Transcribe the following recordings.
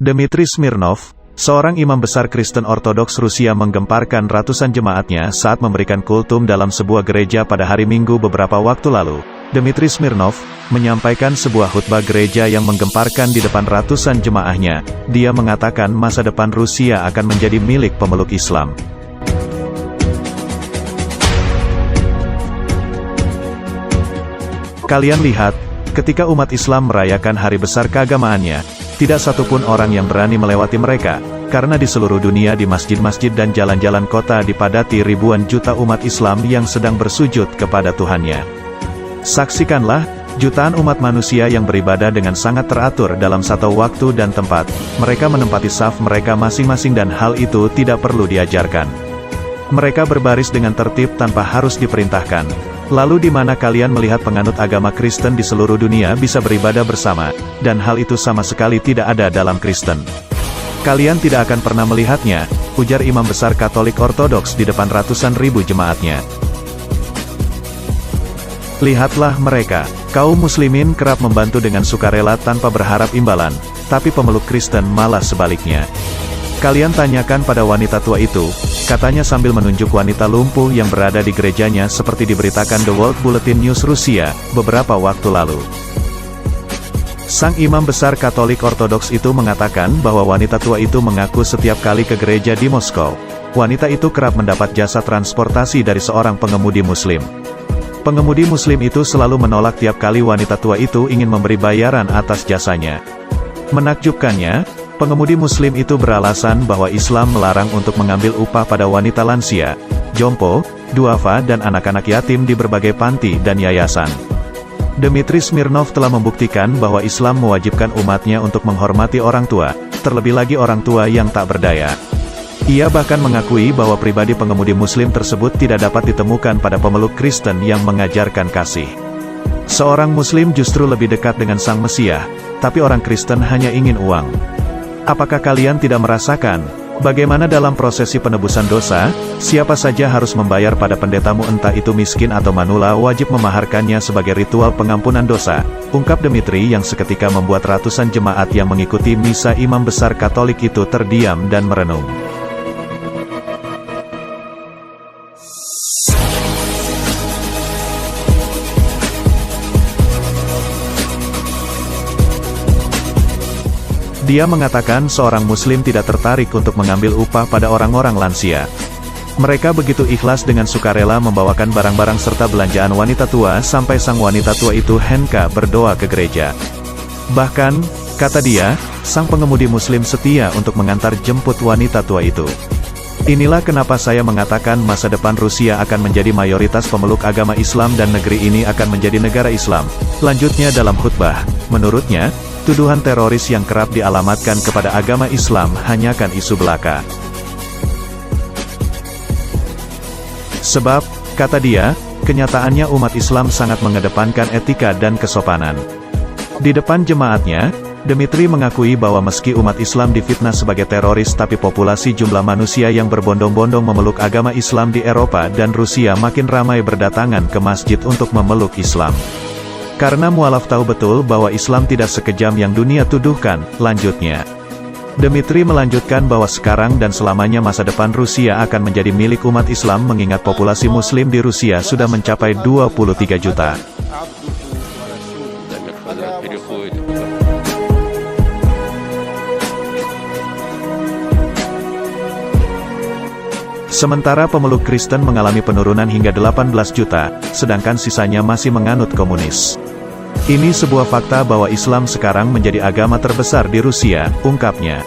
Dmitry Smirnov, seorang imam besar Kristen Ortodoks Rusia menggemparkan ratusan jemaatnya saat memberikan kultum dalam sebuah gereja pada hari Minggu beberapa waktu lalu. Dmitry Smirnov menyampaikan sebuah khutbah gereja yang menggemparkan di depan ratusan jemaahnya. Dia mengatakan masa depan Rusia akan menjadi milik pemeluk Islam. Kalian lihat, ketika umat Islam merayakan hari besar keagamaannya, tidak satupun orang yang berani melewati mereka, karena di seluruh dunia di masjid-masjid dan jalan-jalan kota dipadati ribuan juta umat Islam yang sedang bersujud kepada Tuhannya. Saksikanlah, jutaan umat manusia yang beribadah dengan sangat teratur dalam satu waktu dan tempat. Mereka menempati saf mereka masing-masing dan hal itu tidak perlu diajarkan. Mereka berbaris dengan tertib tanpa harus diperintahkan. Lalu di mana kalian melihat penganut agama Kristen di seluruh dunia bisa beribadah bersama, dan hal itu sama sekali tidak ada dalam Kristen. Kalian tidak akan pernah melihatnya, ujar imam besar Katolik Ortodoks di depan ratusan ribu jemaatnya. Lihatlah mereka, kaum muslimin kerap membantu dengan sukarela tanpa berharap imbalan, tapi pemeluk Kristen malah sebaliknya. Kalian tanyakan pada wanita tua itu, katanya sambil menunjuk wanita lumpuh yang berada di gerejanya seperti diberitakan The World Bulletin News Rusia, beberapa waktu lalu. Sang imam besar Katolik Ortodoks itu mengatakan bahwa wanita tua itu mengaku setiap kali ke gereja di Moskow, wanita itu kerap mendapat jasa transportasi dari seorang pengemudi muslim. Pengemudi muslim itu selalu menolak tiap kali wanita tua itu ingin memberi bayaran atas jasanya. Menakjubkannya, pengemudi muslim itu beralasan bahwa Islam melarang untuk mengambil upah pada wanita lansia, jompo, duafa dan anak-anak yatim di berbagai panti dan yayasan. Dmitry Smirnov telah membuktikan bahwa Islam mewajibkan umatnya untuk menghormati orang tua, terlebih lagi orang tua yang tak berdaya. Ia bahkan mengakui bahwa pribadi pengemudi muslim tersebut tidak dapat ditemukan pada pemeluk Kristen yang mengajarkan kasih. Seorang muslim justru lebih dekat dengan Sang Mesias, tapi orang Kristen hanya ingin uang. Apakah kalian tidak merasakan, bagaimana dalam prosesi penebusan dosa, siapa saja harus membayar pada pendetamu entah itu miskin atau manula wajib memaharkannya sebagai ritual pengampunan dosa, ungkap Dmitry yang seketika membuat ratusan jemaat yang mengikuti misa imam besar Katolik itu terdiam dan merenung. Dia mengatakan seorang muslim tidak tertarik untuk mengambil upah pada orang-orang lansia. Mereka begitu ikhlas dengan sukarela membawakan barang-barang serta belanjaan wanita tua sampai sang wanita tua itu henka berdoa ke gereja. Bahkan, kata dia, sang pengemudi muslim setia untuk mengantar jemput wanita tua itu. Inilah kenapa saya mengatakan masa depan Rusia akan menjadi mayoritas pemeluk agama Islam dan negeri ini akan menjadi negara Islam. Lanjutnya dalam khutbah, menurutnya, tuduhan teroris yang kerap dialamatkan kepada agama Islam hanyakan isu belaka. Sebab, kata dia, kenyataannya umat Islam sangat mengedepankan etika dan kesopanan. Di depan jemaatnya, Dmitry mengakui bahwa meski umat Islam difitnah sebagai teroris tapi populasi jumlah manusia yang berbondong-bondong memeluk agama Islam di Eropa dan Rusia makin ramai berdatangan ke masjid untuk memeluk Islam. Karena mualaf tahu betul bahwa Islam tidak sekejam yang dunia tuduhkan, lanjutnya. Dmitry melanjutkan bahwa sekarang dan selamanya masa depan Rusia akan menjadi milik umat Islam mengingat populasi muslim di Rusia sudah mencapai 23 juta. Sementara pemeluk Kristen mengalami penurunan hingga 18 juta, sedangkan sisanya masih menganut komunis. Ini sebuah fakta bahwa Islam sekarang menjadi agama terbesar di Rusia, ungkapnya.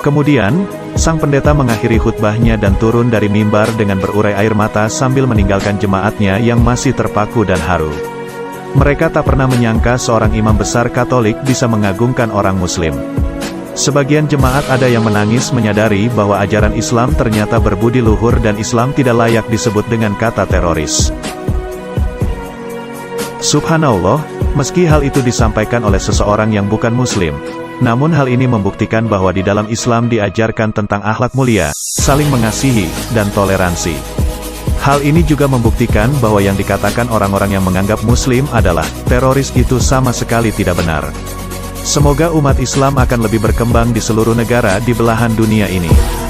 Kemudian, sang pendeta mengakhiri khutbahnya dan turun dari mimbar dengan berurai air mata sambil meninggalkan jemaatnya yang masih terpaku dan haru. Mereka tak pernah menyangka seorang imam besar Katolik bisa mengagungkan orang Muslim. Sebagian jemaat ada yang menangis menyadari bahwa ajaran Islam ternyata berbudi luhur dan Islam tidak layak disebut dengan kata teroris. Subhanallah, meski hal itu disampaikan oleh seseorang yang bukan Muslim, namun hal ini membuktikan bahwa di dalam Islam diajarkan tentang akhlak mulia, saling mengasihi, dan toleransi. Hal ini juga membuktikan bahwa yang dikatakan orang-orang yang menganggap Muslim adalah teroris itu sama sekali tidak benar. Semoga umat Islam akan lebih berkembang di seluruh negara di belahan dunia ini.